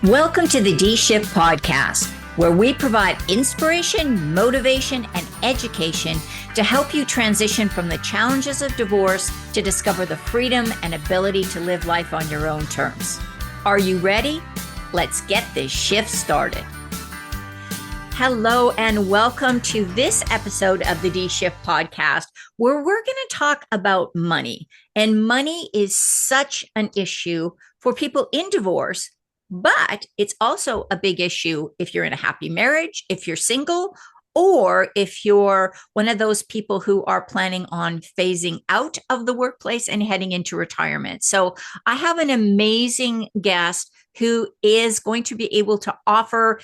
Welcome to the D Shift podcast, where we provide inspiration, motivation, and education to help you transition from the challenges of divorce to discover the freedom and ability to live life on your own terms. Are you ready? Let's get this shift started. Hello, and welcome to this episode of the D Shift podcast, where we're going to talk about money. And money is such an issue for people in divorce, but it's also a big issue if you're in a happy marriage, if you're single, or if you're one of those people who are planning on phasing out of the workplace and heading into retirement. So I have an amazing guest who is going to be able to offer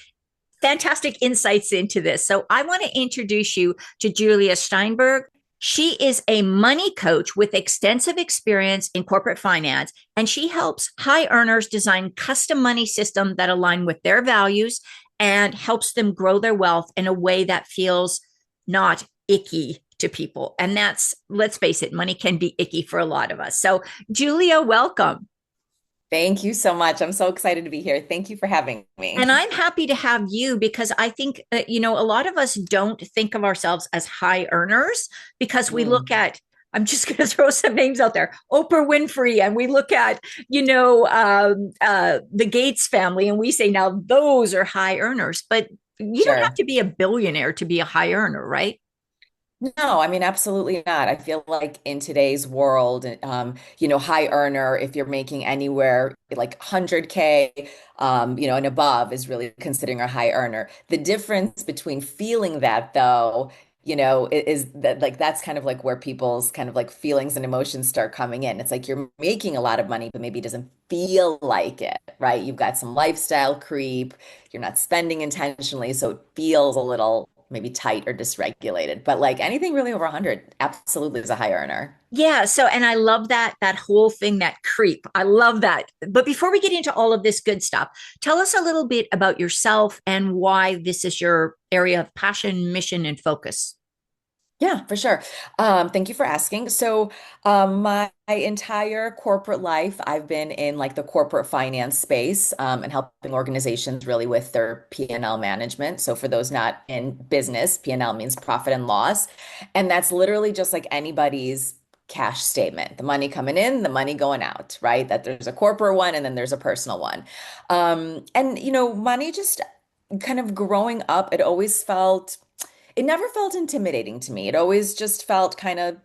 fantastic insights into this. So I want to introduce you to Julia Shteynberg. She is a money coach with extensive experience in corporate finance, and she helps high earners design custom money systems that align with their values and helps them grow their wealth in a way that feels not icky to people. And that's, let's face it, money can be icky for a lot of us. So Julia, welcome. Thank you so much. I'm so excited to be here. Thank you for having me. And I'm happy to have you because I think, a lot of us don't think of ourselves as high earners because we look Mm. at, I'm just going to throw some names out there, Oprah Winfrey, and we look at, the Gates family, and we say, now those are high earners, but you don't have Sure. to be a billionaire to be a high earner, right? No, I mean, absolutely not. I feel like in today's world, high earner, if you're making anywhere like 100K, and above is really considering a high earner. The difference between feeling that though, is that like that's kind of like where people's kind of like feelings and emotions start coming in. It's like you're making a lot of money, but maybe it doesn't feel like it, right? You've got some lifestyle creep, you're not spending intentionally, so it feels a little maybe tight or dysregulated. But like anything really over 100 absolutely is a high earner. Yeah. So, and I love that whole thing, that creep. I love that. But before we get into all of this good stuff, tell us a little bit about yourself and why this is your area of passion, mission, and focus. Yeah, for sure. Thank you for asking. So, my entire corporate life, I've been in like the corporate finance space, and helping organizations really with their P&L management. So, for those not in business, P&L means profit and loss. And that's literally just like anybody's cash statement, the money coming in, the money going out, right? That there's a corporate one and then there's a personal one. Money just kind of growing up, it never felt intimidating to me. It always just felt kind of,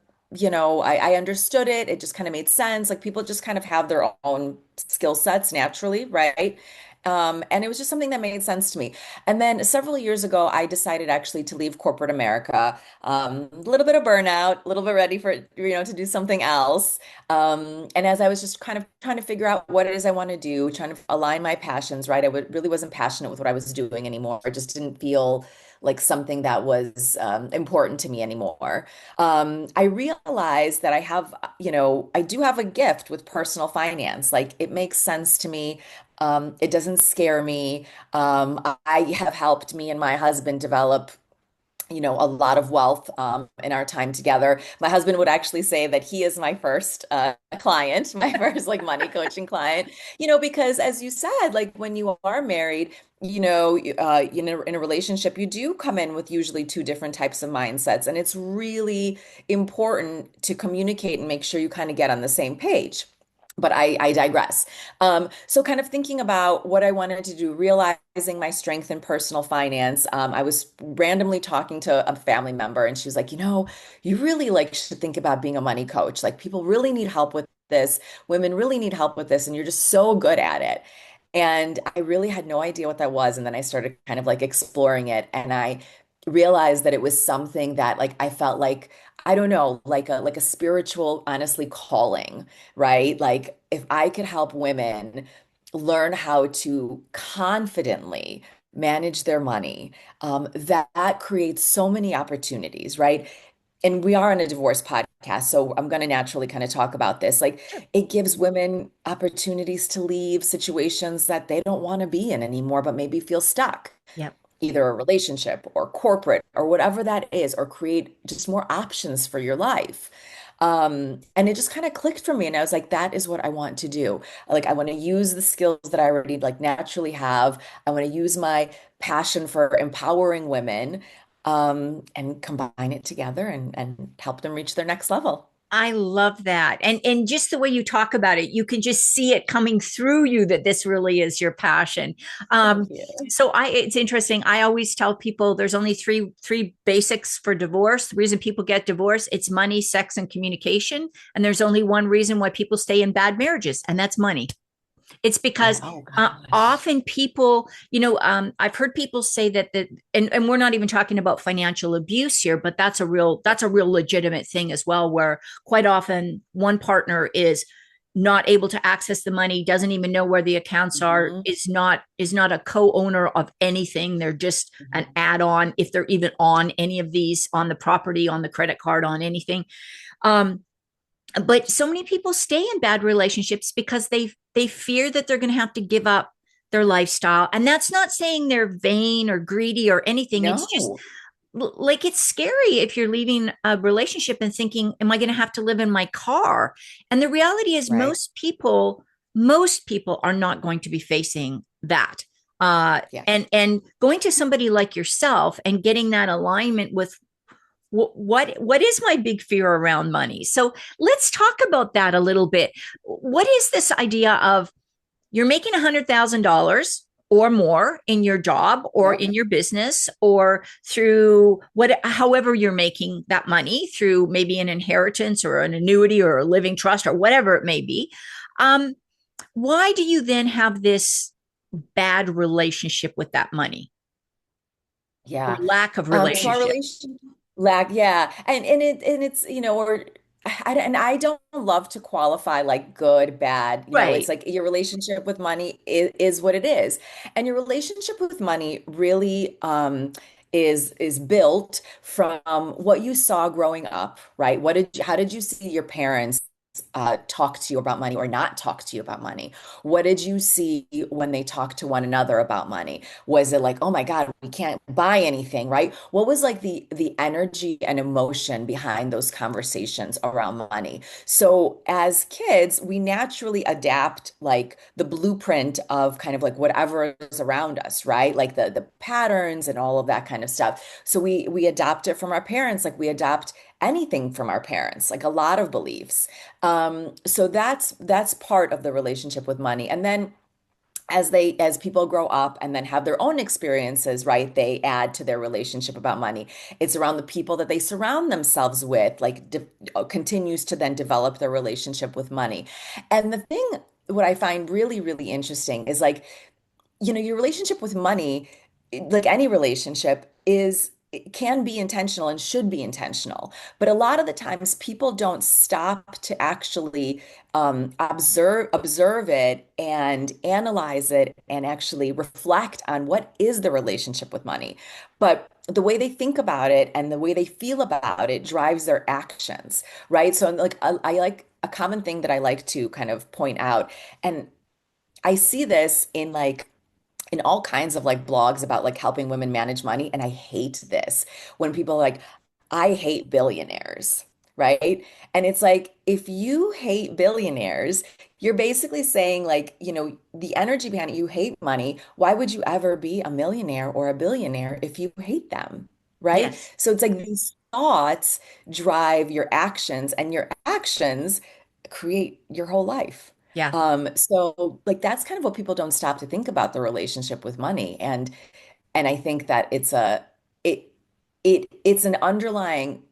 I understood it. It just kind of made sense. Like people just kind of have their own skill sets naturally, right? And it was just something that made sense to me. And then several years ago, I decided actually to leave corporate America. A little bit of burnout, a little bit ready for, to do something else. And as I was just kind of trying to figure out what it is I want to do, trying to align my passions, right? Really wasn't passionate with what I was doing anymore. It just didn't feel like something that was important to me anymore. I realized that I do have a gift with personal finance. Like it makes sense to me. It doesn't scare me. I have helped me and my husband develop a lot of wealth in our time together. My husband would actually say that he is my first client, my first like money coaching client, because as you said, like when you are married, in a relationship, you do come in with usually two different types of mindsets, and it's really important to communicate and make sure you kind of get on the same page. But I digress. So kind of thinking about what I wanted to do, realizing my strength in personal finance. I was randomly talking to a family member and she was like, you really like should think about being a money coach. Like people really need help with this. Women really need help with this, and you're just so good at it. And I really had no idea what that was. And then I started kind of like exploring it, and I realized that it was something that like I felt like I don't know, like a spiritual, honestly, calling, right? Like if I could help women learn how to confidently manage their money, that creates so many opportunities, right? And we are on a divorce podcast, so I'm going to naturally kind of talk about this. Like it gives women opportunities to leave situations that they don't want to be in anymore, but maybe feel stuck, Yep. either a relationship or corporate or whatever that is, or create just more options for your life. And it just kind of clicked for me. And I was like, that is what I want to do. Like, I want to use the skills that I already like naturally have. I want to use my passion for empowering women, and combine it together and help them reach their next level. I love that. And just the way you talk about it, you can just see it coming through you that this really is your passion. Thank Um, you. so it's interesting. I always tell people there's only three basics for divorce. The reason people get divorced, it's money, sex, and communication. And there's only one reason why people stay in bad marriages, and that's money. It's Yeah. because Oh gosh. often people, I've heard people say and we're not even talking about financial abuse here, but Yeah. that's a real legitimate thing as well, where quite often one partner is not able to access the money, doesn't even know where the accounts are, Mhm. is not a co-owner of anything. They're just an Mhm. add-on if they're even on any of these, on the property, on the credit card, on anything. Um, but so many people stay in bad relationships because they fear that they're going to have to give up their lifestyle, and that's not saying they're vain or greedy or anything. It's just No. like it's scary if you're leaving a relationship and thinking, am I going to have to live in my car? And the reality is Right. most people are not going to be facing that. Yeah. And going to somebody like yourself and getting that alignment with what is my big fear around money. So let's talk about that a little bit. What is this idea of you're making $100,000 or more in your job or Yep. in your business or through however you're making that money, through maybe an inheritance or an annuity or a living trust or whatever it may be. um, why do you then have this bad relationship with that money or Yeah. lack of So our relationship? relation lack, yeah. And it's, or and I don't love to qualify like good, bad. It's Right. like your relationship with money is what it is. And your relationship with money really is built from what you saw growing up, right? How did you see your parents talk to you about money or not talk to you about money? What did you see when they talked to one another about money? Was it like, oh my God, we can't buy anything, right? What was like the energy and emotion behind those conversations around money? So as kids, we naturally adapt like the blueprint of kind of like whatever is around us, right? Like the patterns and all of that kind of stuff. So we adopt it from our parents, like we adopt anything from our parents, like a lot of beliefs. So that's part of the relationship with money. And then as people grow up and then have their own experiences, right, they add to their relationship about money. It's around the people that they surround themselves with, like continues to then develop their relationship with money. And the thing, what I find really, really interesting is like, your relationship with money, like any relationship, it can be intentional and should be intentional. But a lot of the times people don't stop to actually observe it and analyze it and actually reflect on what is the relationship with money. But the way they think about it and the way they feel about it drives their actions, right? So like I like a common thing that I like to kind of point out, and I see this in all kinds of like blogs about like helping women manage money. And I hate this when people are like, I hate billionaires, right? And it's like, if you hate billionaires, you're basically saying like, the energy behind it, you hate money. Why would you ever be a millionaire or a billionaire if you hate them, right? Yes. So it's like these thoughts drive your actions, and your actions create your whole life. Yeah. So like that's kind of what people don't stop to think about the relationship with money. And I think that it it's an underlying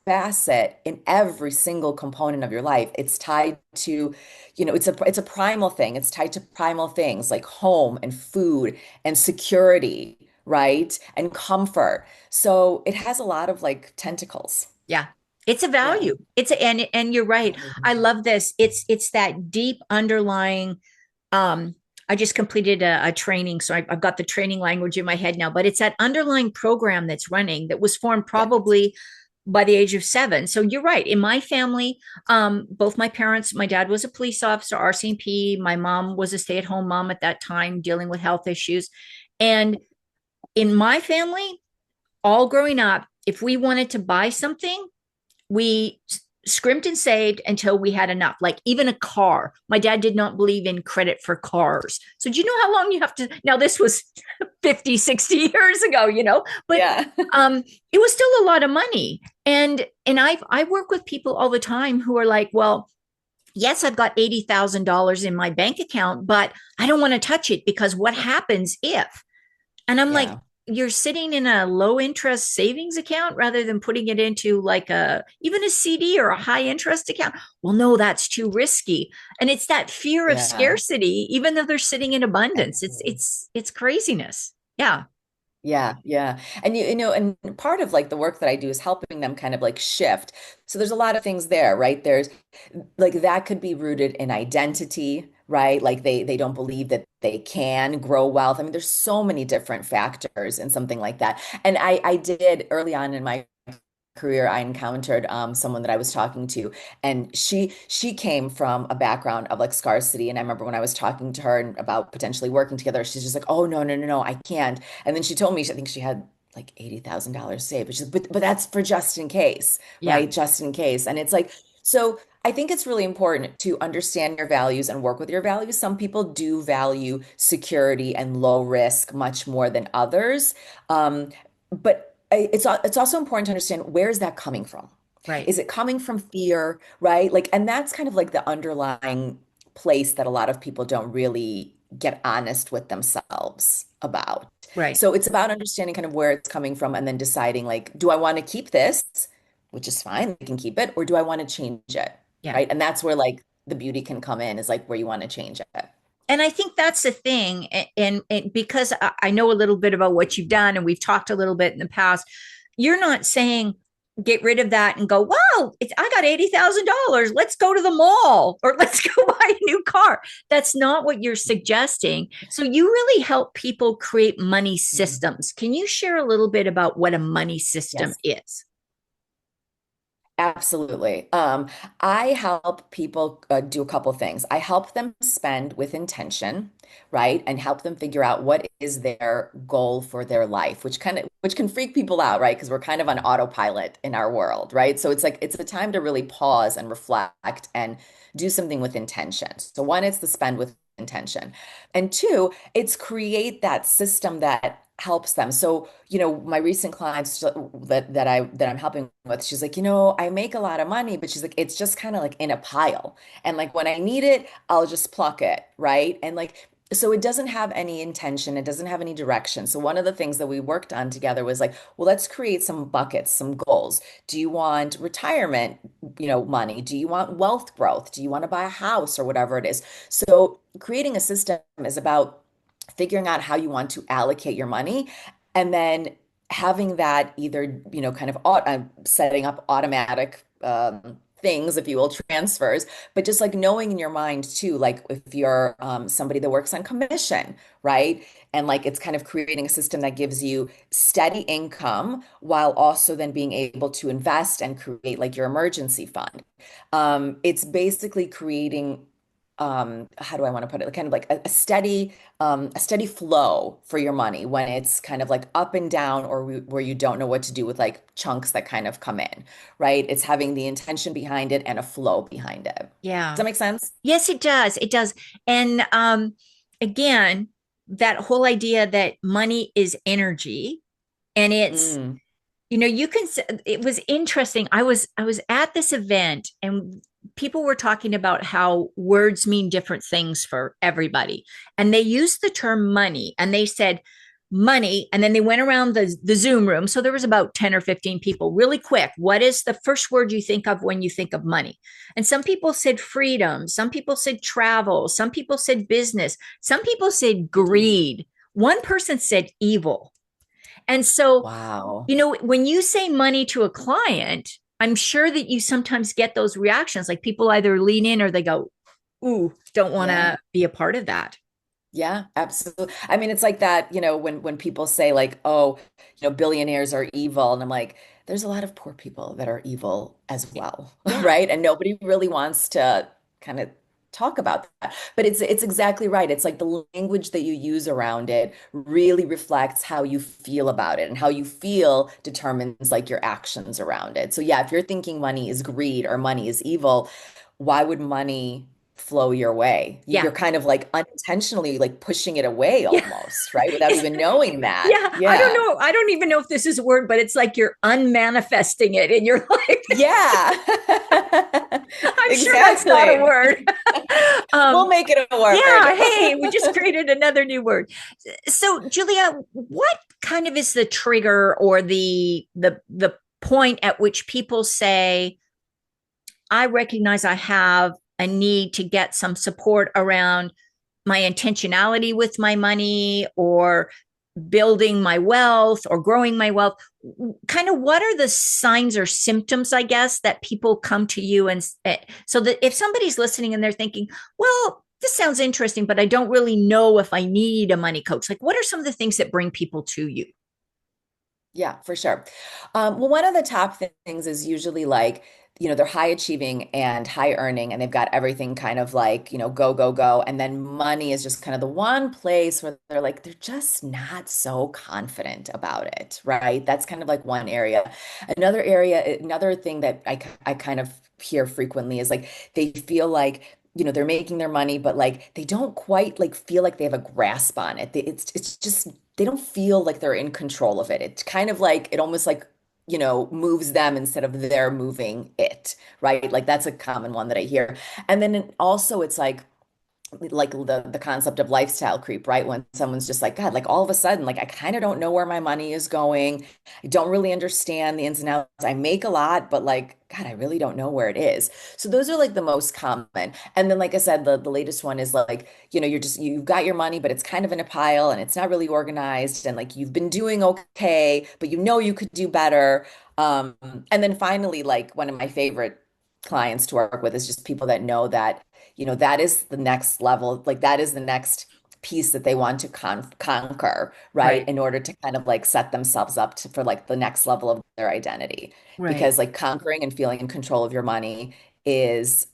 facet in every single component of your life. It's tied to, it's a primal thing. It's tied to primal things like home and food and security, right? And comfort. So it has a lot of like tentacles. Yeah. It's a Yeah. value. And you're right. I love this. It's that deep underlying. um I just completed a training, so I've got the training language in my head now, but it's that underlying program that's running that was formed Yeah. probably by the age of 7. So you're right. In my family, both my parents, my dad was a police officer, RCMP. My mom was a stay-at-home mom at that time, dealing with health issues. And in my family, all growing up, if we wanted to buy something, we scrimped and saved until we had enough. Like even a car. My dad did not believe in credit for cars. So do you know how long you have to now this was 50, 60 years ago, but Yeah. it was still a lot of money. And I work with people all the time who are like, well, yes, I've got $80,000 in my bank account, but I don't want to touch it because what happens if? And I'm like, Yeah. you're sitting in a low interest savings account rather than putting it into like even a CD or a high interest account. Well, no, that's too risky. And it's that fear of Yeah. scarcity, even though they're sitting in abundance. It's Absolutely. it's it's craziness. Yeah. Yeah, yeah. And and part of like the work that I do is helping them kind of like shift. So there's a lot of things there, right? There's like that could be rooted in identity, right? Like they don't believe that they can grow wealth. I mean, there's so many different factors in something like that. And I did early on in my career, I encountered someone that I was talking to, and she came from a background of like scarcity. And I remember when I was talking to her and about potentially working together, she's just like, "Oh no, no, no, no, I can't." And then she told me, I think she had like $80,000 saved, which is, but that's for just in case, Yeah. right? Just in case. And it's like, so I think it's really important to understand your values and work with your values. Some people do value security and low risk much more than others. But it's also important to understand where is that coming from? Right. Is it coming from fear, right? Like, and that's kind of like the underlying place that a lot of people don't really get honest with themselves about. Right. So it's about understanding kind of where it's coming from and then deciding like, do I want to keep this, which is fine, I can keep it, or do I want to change it, Yeah. right? And that's where like the beauty can come in, is like where you want to change it. And I think that's the thing. And because I know a little bit about what you've done and we've talked a little bit in the past, you're not saying get rid of that and go, wow, I got $80,000. Let's go to the mall or let's go buy a new car. That's not what you're suggesting. So you really help people create money Mhm. systems. Can you share a little bit about what a money system Yes. is? Absolutely. I help people do a couple things. I help them spend with intention, right? And help them figure out what is their goal for their life, which can freak people out, right? Because we're kind of on autopilot in our world, right? So it's like it's a time to really pause and reflect and do something with intention. So one, it's the spend with intention. And two, it's create that system that helps them. So, my recent clients that I'm helping with, she's like, I make a lot of money, but she's like, it's just kind of like in a pile. And like when I need it, I'll just pluck it, right? And like so it doesn't have any intention, it doesn't have any direction. So one of the things that we worked on together was like, well, let's create some buckets, some goals. Do you want retirement, money? Do you want wealth growth? Do you want to buy a house or whatever it is? So creating a system is about figuring out how you want to allocate your money and then having that either, kind of setting up automatic things, if you will, transfers, but just like knowing in your mind too, like if you're somebody that works on commission, right? And like it's kind of creating a system that gives you steady income while also then being able to invest and create like your emergency fund. It's basically creating how do I want to put it? Kind of like a steady flow for your money when it's kind of like up and down or where you don't know what to do with like chunks that kind of come in, right? It's having the intention behind it and a flow behind it. Does Yeah. that make sense? Yes, it does. It does. And again, that whole idea that money is energy and it's Mm, you can it was interesting. I was at this event and people were talking about how words mean different things for everybody. And they used the term money and they said money and then they went around the Zoom room. So there was about 10 or 15 people really quick. What is the first word you think of when you think of money? And some people said freedom, some people said travel, some people said business, some people said greed. One person said evil. And so wow. when you say money to a client, I'm sure that you sometimes get those reactions. Like people either lean in or they go, ooh, don't want Yeah. to be a part of that. Yeah, absolutely. I mean, it's like that, when people say like, oh, billionaires are evil, and I'm like, there's a lot of poor people that are evil as Yeah. well, Yeah. right? And nobody really wants to kind of talk about that. But it's exactly right. It's like the language that you use around it really reflects how you feel about it, and how you feel determines like your actions around it. So yeah, if you're thinking money is greed or money is evil, why would money flow your way? Yeah. You're kind of like unintentionally like pushing it away Yeah. almost, right? Without It's, even knowing that. yeah. I don't Yeah. know. I don't even know if this is a word, but it's like you're unmanifesting it in your life. Yeah. I'm sure that's not a Exactly. word. We'll um, make it a yeah. word. Hey, we just created another new word. So, Julia, what kind of is the trigger or the point at which people say, I recognize I have a need to get some support around my intentionality with my money or building my wealth or growing my wealth? Kind of what are the signs or symptoms, I guess, that people come to you and so that if somebody's listening and they're thinking, well, this sounds interesting, but I don't really know if I need a money coach. Like, what are some of the things that bring people to you? Yeah, for sure. Well, one of the top things is usually like, they're high achieving and high earning, and they've got everything kind of like, go, go, go. And then money is just kind of the one place where they're like, they're just not so confident about it, right? That's kind of like one area. Another area, another thing that I kind of hear frequently is like, they feel like, they're making their money, but like they don't quite like feel like they have a grasp on it. It's just they don't feel like they're in control of it. It's kind of like it almost like, moves them instead of they're moving it, right? Like that's a common one that I hear. And then also it's like the concept of lifestyle creep, right? When someone's just like, God, like all of a sudden, like I kind of don't know where my money is going. I don't really understand the ins and outs. I make a lot, but like, God, I really don't know where it is. So those are like the most common. And then, like I said, the latest one is like, you've got your money, but it's kind of in a pile and it's not really organized. And like you've been doing okay, but you could do better. Um, and then finally, like one of my favorite clients to work with is just people that know that that is the next level, like that is the next piece that they want to conquer, right? Right. In order to kind of like set themselves up for like the next level of their identity. Right. Because like conquering and feeling in control of your money is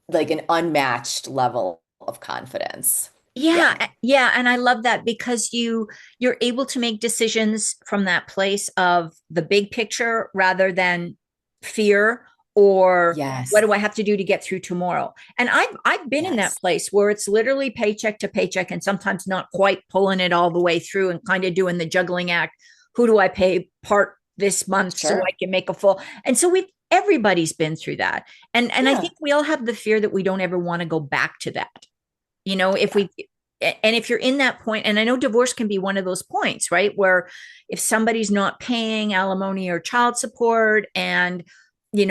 like an unmatched level of confidence. Yeah. Yeah, yeah, and I love that because you're able to make decisions from that place of the big picture rather than fear or what Yes. do I have to do to get through tomorrow? And I've been in that Yes. place where it's literally paycheck to paycheck and sometimes not quite pulling it all the way through and kind of doing the juggling act. Who do I pay part this month so I Sure. can make a full? And so we've everybody's been through that. And I Yeah. think we all have the fear that we don't ever want to go back to that. If Yeah. we and if you're in that point, and I know divorce can be one of those points, right, where if somebody's not paying alimony or child support and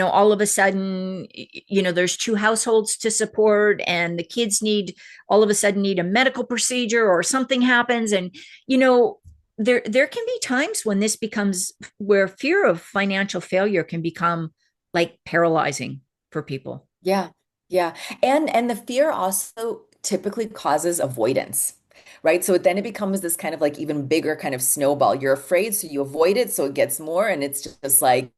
all of a sudden there's two households to support and the kids need all of a sudden need a medical procedure or something happens and there can be times when this becomes where fear of financial failure can become like paralyzing for people. Yeah. Yeah. And the fear also typically causes avoidance, right? So then it becomes this kind of like even bigger kind of snowball. You're afraid, so you avoid it, so it gets more, and it's just like,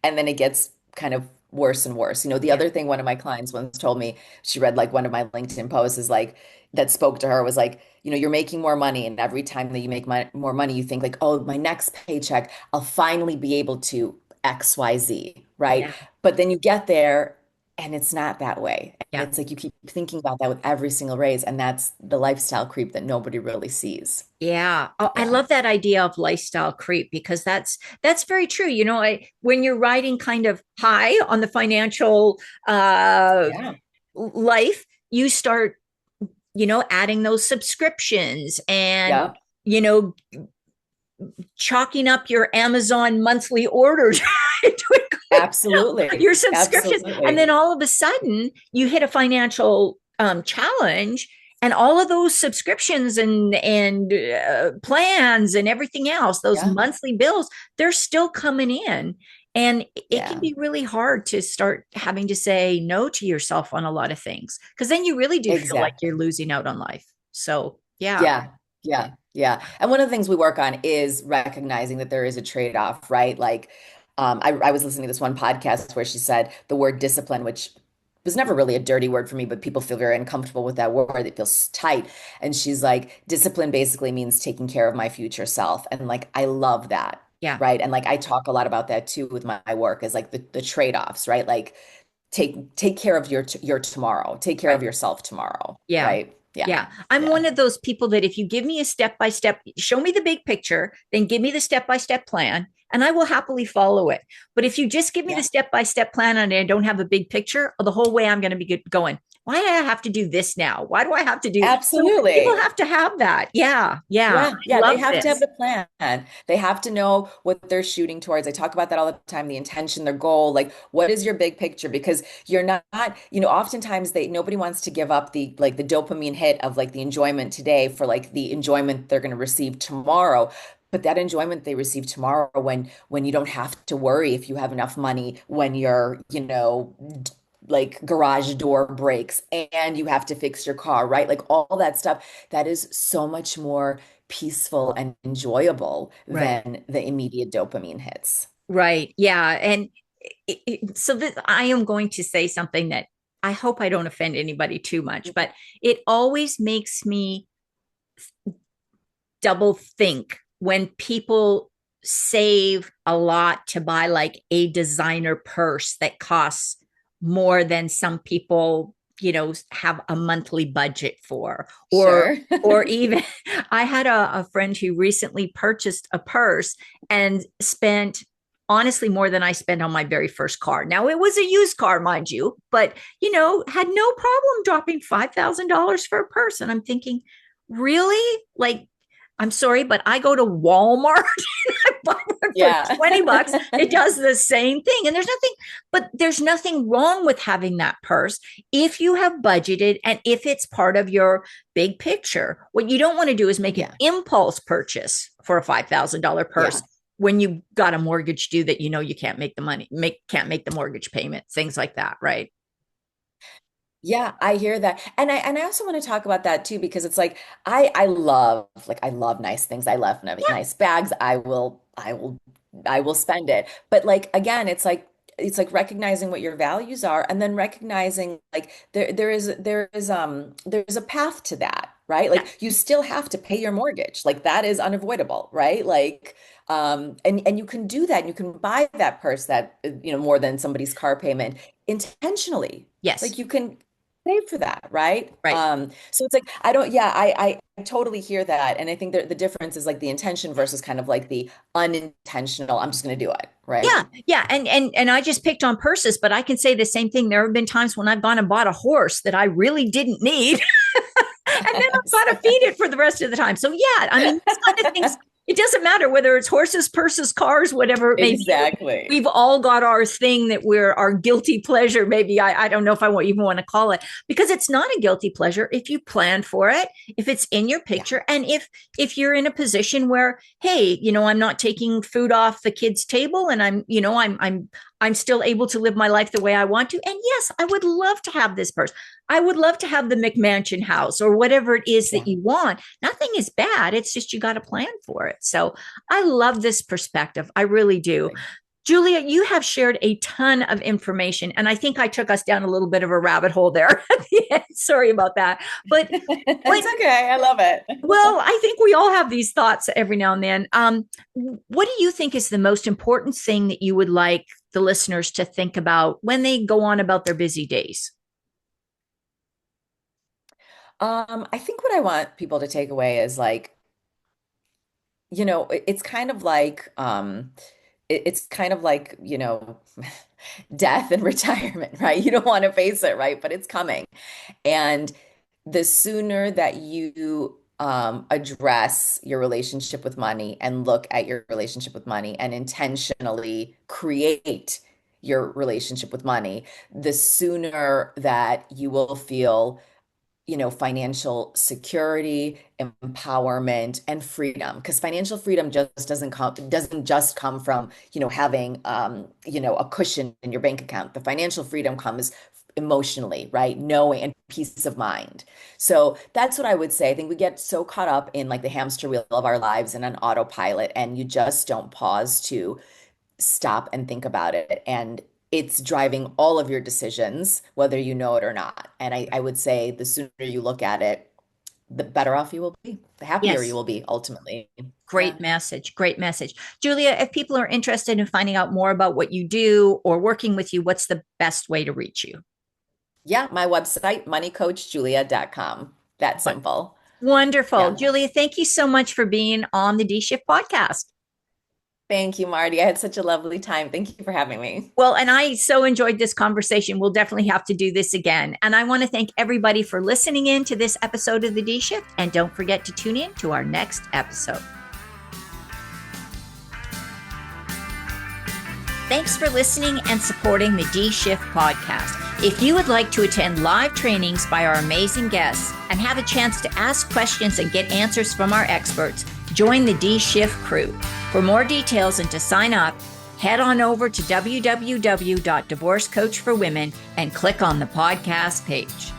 and then it gets kind of worse and worse. The Yeah. other thing one of my clients once told me, she read like one of my LinkedIn posts is like that spoke to her was like, you're making more money, and every time that you make more money, you think like, oh, my next paycheck, I'll finally be able to XYZ, right? Yeah. But then you get there and it's not that way. And Yeah. it's like you keep thinking about that with every single raise. And that's the lifestyle creep that nobody really sees. Yeah. Oh, I Yeah. love that idea of lifestyle creep because that's very true. When you're riding kind of high on the financial Yeah. life, you start, adding those subscriptions and Yeah. you know, chalking up your Amazon monthly orders to Absolutely. your subscriptions. And then Absolutely. all of a sudden you hit a financial challenge and all of those subscriptions and plans and everything else, those Yeah. monthly bills, they're still coming in. And it can Yeah. be really hard to start having to say no to yourself on a lot of things because then you really do feel like you're Exactly. losing out on life. So, yeah. Yeah. Yeah. Yeah. And one of the things we work on is recognizing that there is a trade-off, right? Like, I was listening to this one podcast where she said the word discipline, which was never really a dirty word for me, but people feel very uncomfortable with that word. It feels tight. And she's like, discipline basically means taking care of my future self. And like, I love that. Yeah. Right. And like, I talk a lot about that too with my work is like the trade-offs, right? Like take care of your tomorrow. Take care Right. of yourself tomorrow. Yeah. Right. Yeah. Yeah. I'm Yeah. one of those people that if you give me a step by step, show me the big picture, then give me the step by step plan, and I will happily follow it. But if you just give me the Yeah. step by step plan and I don't have a big picture, the whole way I'm going to be going, why do I have to do this now? Why do I have to do so? People Absolutely. have to have that. Yeah. Yeah. Yeah, I yeah, they love have to have this. the plan. They have to know what they're shooting towards. I talk about that all the time, the intention, their goal, like what is your big picture? Because you're not, oftentimes nobody wants to give up the dopamine hit of like the enjoyment today for like the enjoyment they're going to receive tomorrow. But that enjoyment they receive tomorrow when you don't have to worry if you have enough money, when like garage door breaks and you have to fix your car, right? Like all that stuff, that is so much more peaceful and enjoyable Right. than the immediate dopamine hits. Right. Yeah. And so that I am going to say something that I hope I don't offend anybody too much, but it always makes me double think when people save a lot to buy like a designer purse that costs more than some people have a monthly budget for, Sure. or even I had a friend who recently purchased a purse and spent honestly more than I spent on my very first car. Now it was a used car, mind you, but had no problem dropping $5,000 for a purse. And I'm thinking, really? Like, I'm sorry, but I go to Walmart and I buy one for Yeah. 20 bucks. It does the same thing. And there's nothing wrong with having that purse if you have budgeted and if it's part of your big picture. What you don't want to do is make an Yeah. impulse purchase for a $5,000 purse Yeah. when you got a mortgage due that you can't make the can't make the mortgage payment, things like that, right? Yeah, I hear that. And I also want to talk about that too because it's like I love nice things. I love Yeah. nice bags. I will spend it. But like again, it's like recognizing what your values are and then recognizing like there's a path to that, right? Yeah. Like you still have to pay your mortgage. Like that is unavoidable, right? Like and you can do that and you can buy that purse that more than somebody's car payment intentionally. Yes. Like you can pay for that, right? Right. So it's like I don't, yeah, I totally hear that, and I think that the difference is like the intention versus kind of like the unintentional. I'm just going to do it, Yeah, right? yeah, and I just picked on purses, but I can say the same thing. There have been times when I've gone and bought a horse that I really didn't need, and then I've got to feed it for the rest of the time. So yeah, I mean, these kind of things. It doesn't matter whether it's horses, purses, cars, whatever it may be. Exactly. We've all got our thing that we're our guilty pleasure. Maybe I don't know if even want to call it, because it's not a guilty pleasure if you plan for it, if it's in your Yeah. picture, and if you're in a position where, hey, I'm not taking food off the kids' table, and I'm still able to live my life the way I want to. And yes, I would love to have this purse. I would love to have the McMansion house or whatever it is Yeah. that you want. Nothing is bad. It's just you got to plan for it. So I love this perspective. I really do. Julia, you have shared a ton of information, and I think I took us down a little bit of a rabbit hole there at the end. Sorry about that. But what, It's okay. I love it. well, I think we all have these thoughts every now and then. What do you think is the most important thing that you would like the listeners to think about when they go on about their busy days? I think what I want people to take away is like, it's kind of like it's kind of like, death and retirement, right? You don't want to face it, right? But it's coming. And the sooner that you address your relationship with money and look at your relationship with money and intentionally create your relationship with money, the sooner that you will feel financial security, empowerment, and freedom. Because financial freedom just doesn't just come from, having a cushion in your bank account. The financial freedom comes emotionally, right? Knowing and peace of mind. So that's what I would say. I think we get so caught up in like the hamster wheel of our lives and on autopilot, and you just don't pause to stop and think about it. And it's driving all of your decisions, whether you know it or not. And I would say the sooner you look at it, the better off you will be, the happier you Yes. will be ultimately. Yeah. Great message. Great message. Julia, if people are interested in finding out more about what you do or working with you, what's the best way to reach you? Yeah, my website, moneycoachjulia.com. That What? simple. Wonderful. Yeah. Julia, thank you so much for being on the D Shift podcast. Thank you, Marty. I had such a lovely time. Thank you for having me. Well, and I so enjoyed this conversation. We'll definitely have to do this again. And I want to thank everybody for listening in to this episode of the D Shift. And don't forget to tune in to our next episode. Thanks for listening and supporting the D Shift podcast. If you would like to attend live trainings by our amazing guests and have a chance to ask questions and get answers from our experts, join the D Shift crew. For more details and to sign up, head on over to www.divorcecoachforwomen and click on the podcast page.